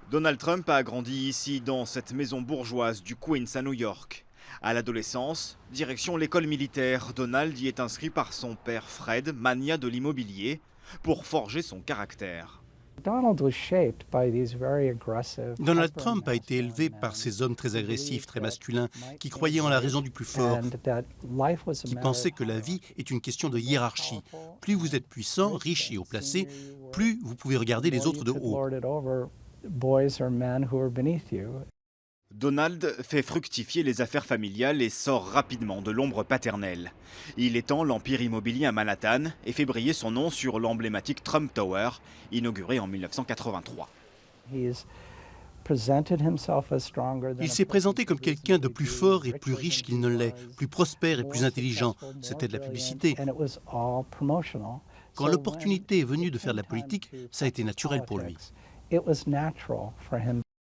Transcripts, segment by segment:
Donald Trump a grandi ici, dans cette maison bourgeoise du Queens à New York. À l'adolescence, direction l'école militaire, Donald y est inscrit par son père Fred, magnat de l'immobilier, pour forger son caractère. Donald Trump a été élevé par ces hommes très agressifs, très masculins, qui croyaient en la raison du plus fort, qui pensaient que la vie est une question de hiérarchie. Plus vous êtes puissant, riche et haut placé, plus vous pouvez regarder les autres de haut. Donald fait fructifier les affaires familiales et sort rapidement de l'ombre paternelle. Il étend l'empire immobilier à Manhattan et fait briller son nom sur l'emblématique Trump Tower, inauguré en 1983. Il s'est présenté comme quelqu'un de plus fort et plus riche qu'il ne l'est, plus prospère et plus intelligent. C'était de la publicité. Quand l'opportunité est venue de faire de la politique, ça a été naturel pour lui.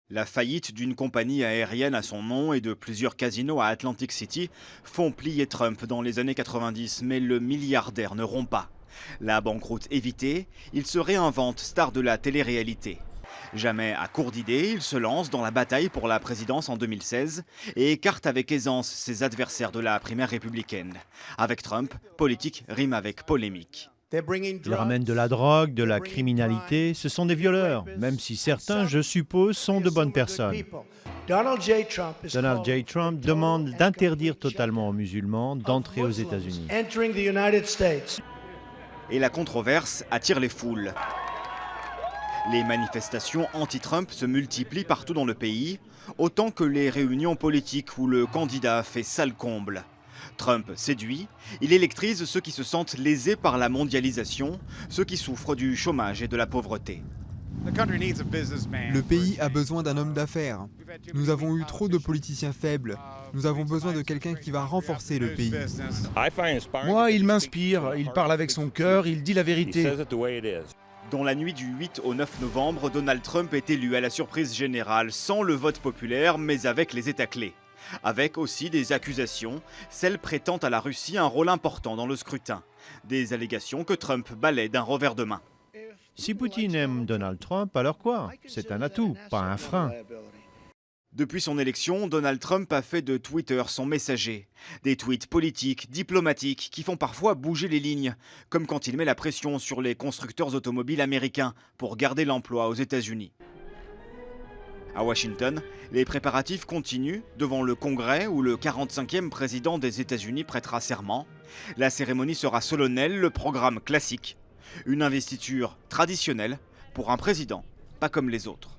La faillite d'une compagnie aérienne à son nom et de plusieurs casinos à Atlantic City font plier Trump dans les années 90, mais le milliardaire ne rompt pas. La banqueroute évitée, il se réinvente star de la télé-réalité. Jamais à court d'idées, il se lance dans la bataille pour la présidence en 2016 et écarte avec aisance ses adversaires de la primaire républicaine. Avec Trump, politique rime avec polémique. Ils ramènent de la drogue, de la criminalité. Ce sont des violeurs, même si certains, je suppose, sont de bonnes personnes. Donald J. Trump demande d'interdire totalement aux musulmans d'entrer aux États-Unis. Et la controverse attire les foules. Les manifestations anti-Trump se multiplient partout dans le pays, autant que les réunions politiques où le candidat fait salle comble. Trump séduit, il électrise ceux qui se sentent lésés par la mondialisation, ceux qui souffrent du chômage et de la pauvreté. Le pays a besoin d'un homme d'affaires. Nous avons eu trop de politiciens faibles. Nous avons besoin de quelqu'un qui va renforcer le pays. Moi, il m'inspire, il parle avec son cœur, il dit la vérité. Dans la nuit du 8 au 9 novembre, Donald Trump est élu à la surprise générale, sans le vote populaire, mais avec les États clés. Avec aussi des accusations, celles prêtant à la Russie un rôle important dans le scrutin. Des allégations que Trump balaie d'un revers de main. Si Poutine aime Donald Trump, alors quoi? C'est un atout, pas un frein. Depuis son élection, Donald Trump a fait de Twitter son messager. Des tweets politiques, diplomatiques, qui font parfois bouger les lignes, comme quand il met la pression sur les constructeurs automobiles américains pour garder l'emploi aux États-Unis. À Washington, les préparatifs continuent devant le Congrès où le 45e président des États-Unis prêtera serment. La cérémonie sera solennelle, le programme classique. Une investiture traditionnelle pour un président, pas comme les autres.